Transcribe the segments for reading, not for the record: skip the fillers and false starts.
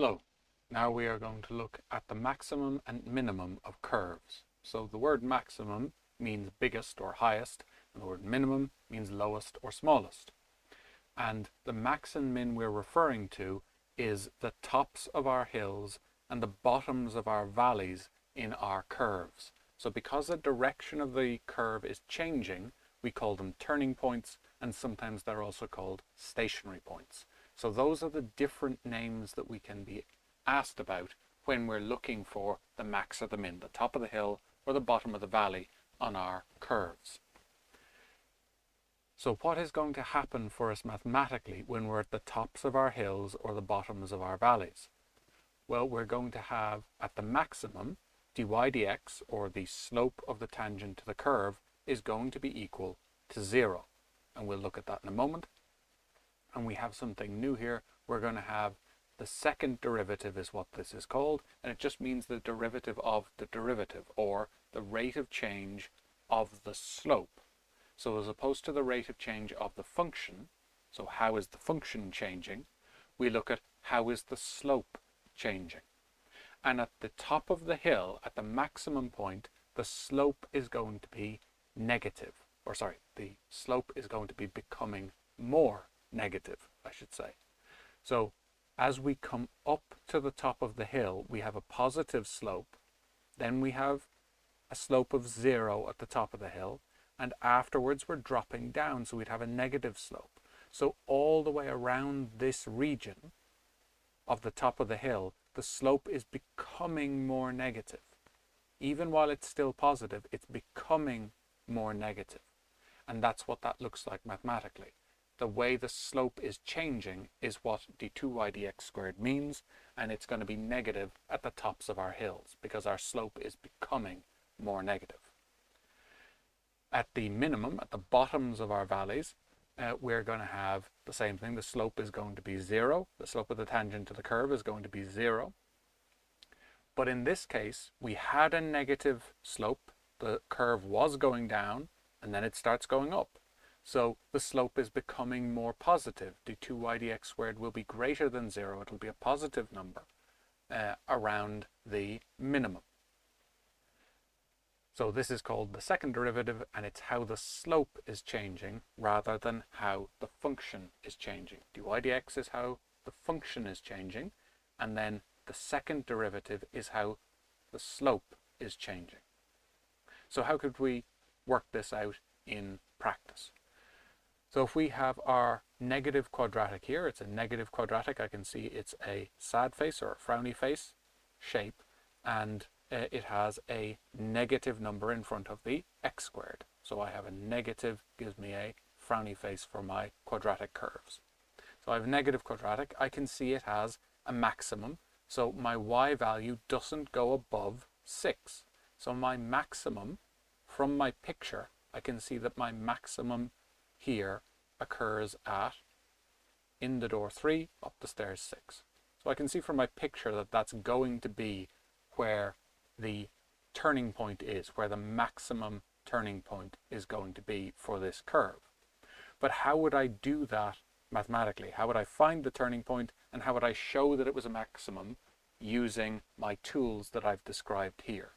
Hello. Now we are going to look at the maximum and minimum of curves. So the word maximum means biggest or highest, and the word minimum means lowest or smallest. And the max and min we're referring to is the tops of our hills and the bottoms of our valleys in our curves. So because the direction of the curve is changing, we call them turning points, and sometimes they're also called stationary points. So those are the different names that we can be asked about when we're looking for the max or the min, the top of the hill or the bottom of the valley on our curves. So what is going to happen for us mathematically when we're at the tops of our hills or the bottoms of our valleys? Well, we're going to have at the maximum dy dx, or the slope of the tangent to the curve, is going to be equal to 0. And we'll look at that in a moment. And we have something new here. We're going to have the second derivative is what this is called, and it just means the derivative of the derivative, or the rate of change of the slope. So as opposed to the rate of change of the function, so how is the function changing, we look at how is the slope changing. And at the top of the hill, at the maximum point, the slope is going to be negative. Or sorry, the slope is going to be becoming more negative, I should say. So as we come up to the top of the hill, we have a positive slope. Then we have a slope of 0 at the top of the hill. And afterwards we're dropping down, so we'd have a negative slope. So all the way around this region of the top of the hill, the slope is becoming more negative. Even while it's still positive, it's becoming more negative. And that's what that looks like mathematically. The way the slope is changing is what d2y dx squared means, and it's going to be negative at the tops of our hills because our slope is becoming more negative. At the minimum, at the bottoms of our valleys, we're going to have the same thing. The slope is going to be 0. The slope of the tangent to the curve is going to be 0. But in this case, we had a negative slope. The curve was going down, and then it starts going up. So the slope is becoming more positive. d2y dx squared will be greater than 0. It'll be a positive number around the minimum. So this is called the second derivative, and it's how the slope is changing rather than how the function is changing. dy dx is how the function is changing, and then the second derivative is how the slope is changing. So how could we work this out in practice? So if we have our negative quadratic here, it's a negative quadratic. I can see it's a sad face or a frowny face shape, and it has a negative number in front of the x squared. So I have a negative, gives me a frowny face for my quadratic curves. So I have a negative quadratic. I can see it has a maximum. So my y value doesn't go above 6. So my maximum, from my picture, I can see that my maximum here occurs at in the door 3, up the stairs 6. So I can see from my picture that that's going to be where the turning point is, where the maximum turning point is going to be for this curve. But how would I do that mathematically? How would I find the turning point, and how would I show that it was a maximum using my tools that I've described here?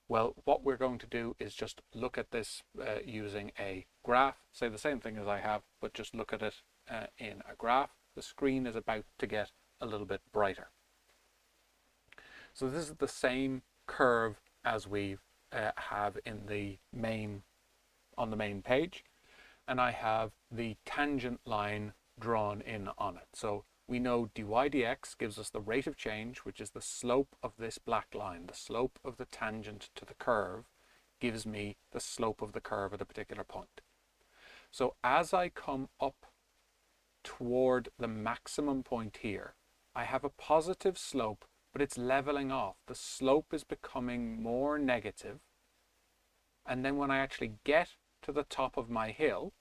Well, what we're going to do is just look at this using a graph. Say the same thing as I have, but just look at it in a graph. The screen is about to get a little bit brighter. So this is the same curve as we have in the on the main page, and I have the tangent line drawn in on it. So we know dy dx gives us the rate of change, which is the slope of this black line. The slope of the tangent to the curve gives me the slope of the curve at a particular point. So as I come up toward the maximum point here, I have a positive slope, but it's leveling off. The slope is becoming more negative. And then when I actually get to the top of my hill,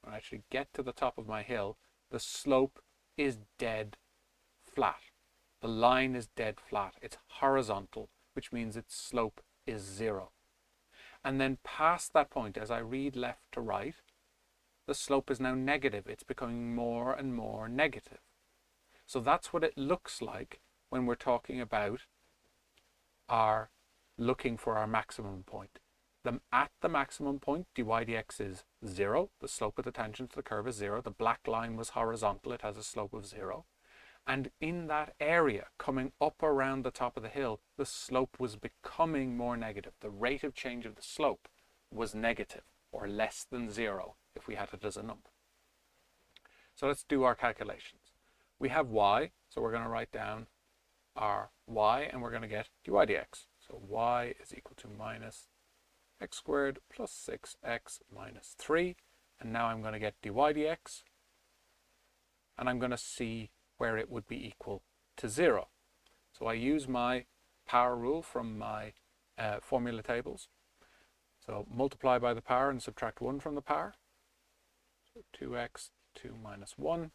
the slope is dead flat. The line is dead flat. It's horizontal, which means its slope is 0. And then past that point, as I read left to right, the slope is now negative. It's becoming more and more negative. So that's what it looks like when we're talking about our looking for our maximum point. At the maximum point, dy dx is 0. The slope of the tangent to the curve is 0. The black line was horizontal. It has a slope of 0. And in that area, coming up around the top of the hill, the slope was becoming more negative. The rate of change of the slope was negative, or less than 0, if we had it as a number. So let's do our calculations. We have y, so we're going to write down our y, and we're going to get dy dx. So y is equal to minus x squared plus 6x minus 3. And now I'm going to get dy dx, and I'm going to see where it would be equal to 0. So I use my power rule from my formula tables. So multiply by the power and subtract 1 from the power. So 2x, 2 minus 1,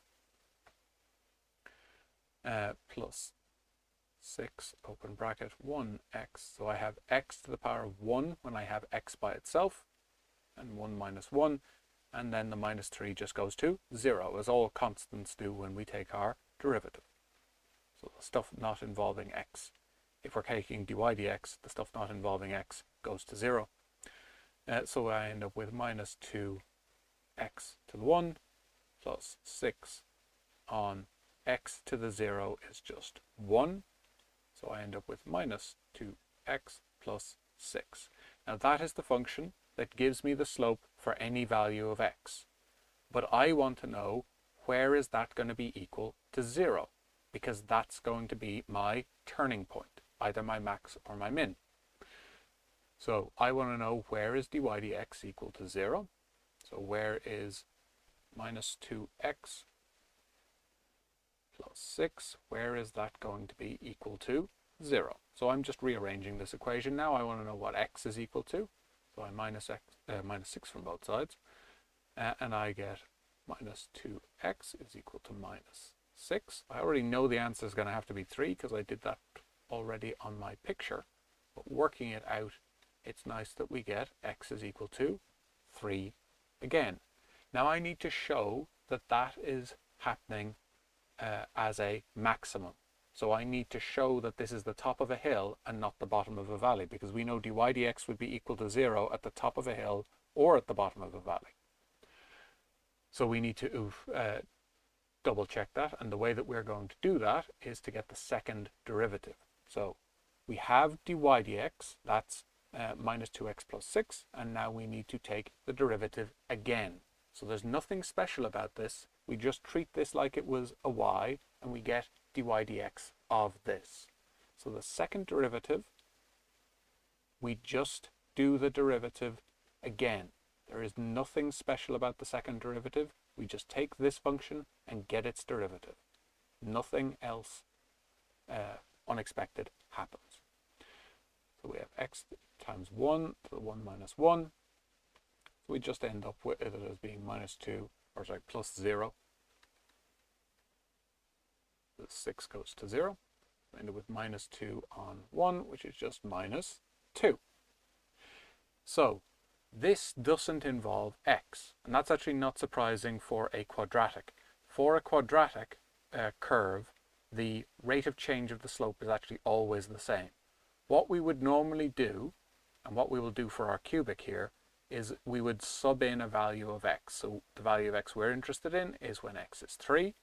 plus 6, open bracket, 1x. So I have x to the power of 1 when I have x by itself, and 1 minus 1. And then the minus 3 just goes to 0, as all constants do when we take our derivative. So the stuff not involving x. If we're taking dy dx, the stuff not involving x goes to 0. So I end up with minus 2x to the 1 plus 6 on x to the 0 is just 1. So I end up with minus 2x plus 6. Now that is the function that gives me the slope for any value of x. But I want to know, where is that going to be equal to 0? Because that's going to be my turning point, either my max or my min. So I want to know, where is dy dx equal to 0? So where is minus 2x plus 6, where is that going to be equal to 0? So I'm just rearranging this equation now. I want to know what x is equal to. So I minus 6 from both sides, and I get minus 2x is equal to minus 6. I already know the answer is going to have to be 3 because I did that already on my picture. But working it out, it's nice that we get x is equal to 3 again. Now I need to show that that is happening as a maximum. So I need to show that this is the top of a hill and not the bottom of a valley, because we know dy dx would be equal to 0 at the top of a hill or at the bottom of a valley. So we need to double check that, and the way that we're going to do that is to get the second derivative. So we have dy dx, that's minus 2x plus 6, and now we need to take the derivative again. So there's nothing special about this. We just treat this like it was a y, and we get dy dx of this. So the second derivative, we just do the derivative again. There is nothing special about the second derivative. We just take this function and get its derivative. Nothing else unexpected happens. So we have x times 1 to the 1 minus 1. So we just end up with it as being minus 2, or sorry, plus 0. The 6 goes to 0. We end up with minus 2 on 1, which is just minus 2. So this doesn't involve x, and that's actually not surprising for a quadratic. For a quadratic curve, the rate of change of the slope is actually always the same. What we would normally do, and what we will do for our cubic here, is we would sub in a value of x. So the value of x we're interested in is when x is 3.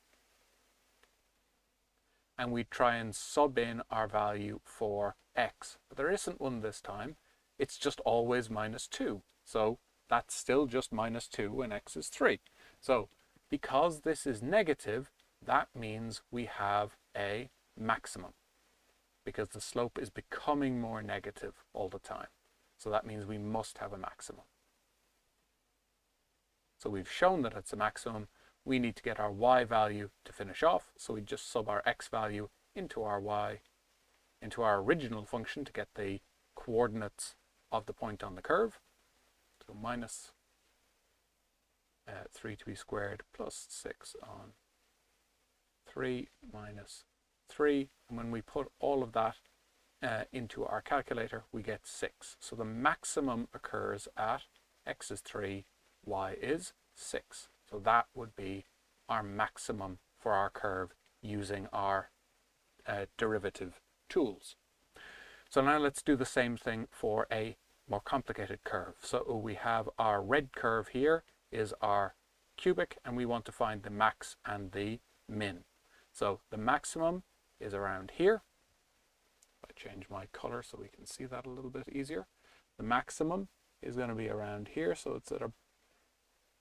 And we try and sub in our value for x. But there isn't one this time. It's just always minus 2. So that's still just minus 2 when x is 3. So because this is negative, that means we have a maximum, because the slope is becoming more negative all the time. So that means we must have a maximum. So we've shown that it's a maximum. We need to get our y value to finish off. So we just sub our x value into our y, into our original function to get the coordinates of the point on the curve. So minus 3 squared plus 6 on 3 minus 3. And when we put all of that into our calculator, we get 6. So the maximum occurs at x is 3, y is 6. So that would be our maximum for our curve using our derivative tools. So now let's do the same thing for a more complicated curve. So we have our red curve here is our cubic, and we want to find the max and the min. So the maximum is around here. If I change my color so we can see that a little bit easier. The maximum is going to be around here, so it's at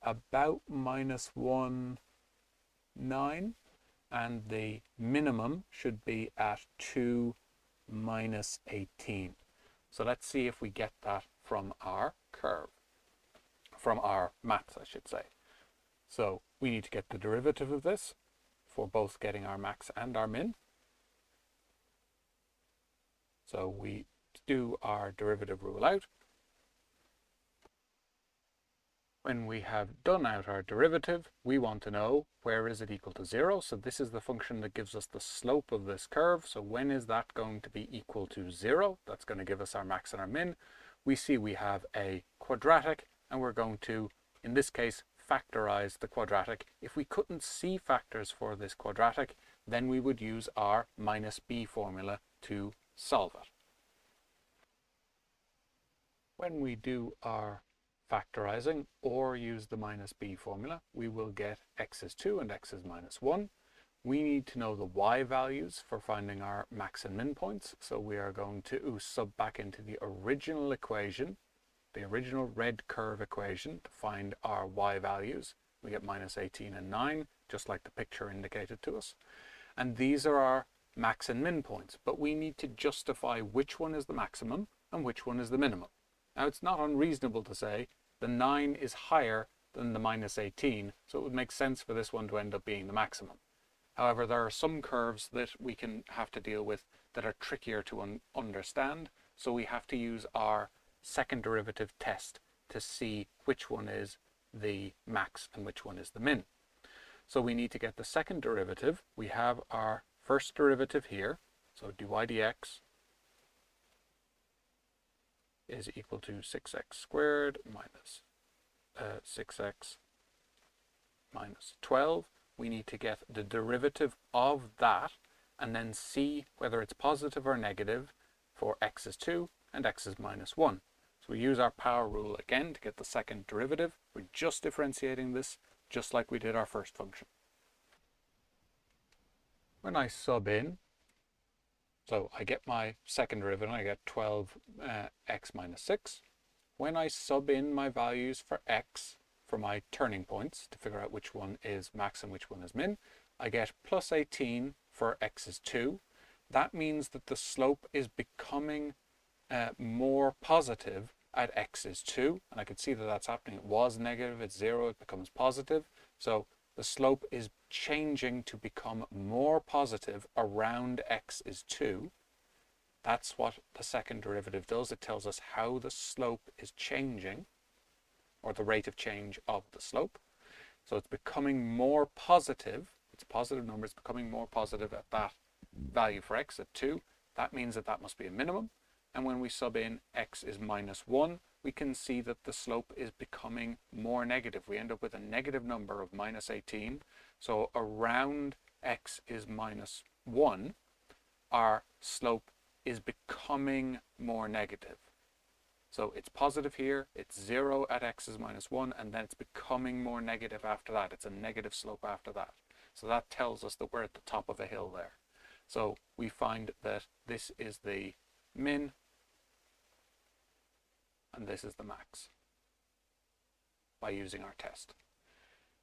about -1, 9, and the minimum should be at 2, -18. So let's see if we get that from our curve, from our maths, I should say. So we need to get the derivative of this for both getting our max and our min. So we do our derivative rule out. When we have done out our derivative, we want to know where is it equal to 0. So this is the function that gives us the slope of this curve. So when is that going to be equal to 0? That's going to give us our max and our min. We see we have a quadratic, and we're going to, in this case, factorize the quadratic. If we couldn't see factors for this quadratic, then we would use our -b formula to solve it. When we do our factorizing or use the -b formula, we will get x is 2 and x is -1. We need to know the y values for finding our max and min points, so we are going to sub back into the original equation, the original red curve equation, to find our y values. We get -18 and 9, just like the picture indicated to us. And these are our max and min points, but we need to justify which one is the maximum and which one is the minimum. Now, it's not unreasonable to say the 9 is higher than the -18, so it would make sense for this one to end up being the maximum. However, there are some curves that we can have to deal with that are trickier to understand, so we have to use our second derivative test to see which one is the max and which one is the min. So we need to get the second derivative. We have our first derivative here, so dy dx is equal to 6x squared minus 6x minus 12. We need to get the derivative of that and then see whether it's positive or negative for x is 2 and x is -1. So we use our power rule again to get the second derivative. We're just differentiating this just like we did our first function. When I sub in, so I get my second derivative, I get 12x minus 6. When I sub in my values for x for my turning points to figure out which one is max and which one is min, I get +18 for x is 2. That means that the slope is becoming more positive at x is 2. And I can see that that's happening. It was negative, it's 0, it becomes positive. So the slope is changing to become more positive around x is 2. That's what the second derivative does. It tells us how the slope is changing, or the rate of change of the slope. So it's becoming more positive. It's a positive number. It's becoming more positive at that value for x at 2. That means that that must be a minimum. And when we sub in x is -1, we can see that the slope is becoming more negative. We end up with a negative number of -18. So around x is -1, our slope is becoming more negative. So it's positive here, it's 0 at x is -1, and then it's becoming more negative after that. It's a negative slope after that. So that tells us that we're at the top of a hill there. So we find that this is the min, and this is the max by using our test.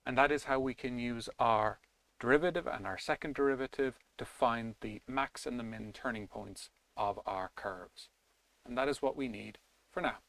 And that is how we can use our derivative and our second derivative to find the max and the min turning points of our curves. And that is what we need for now.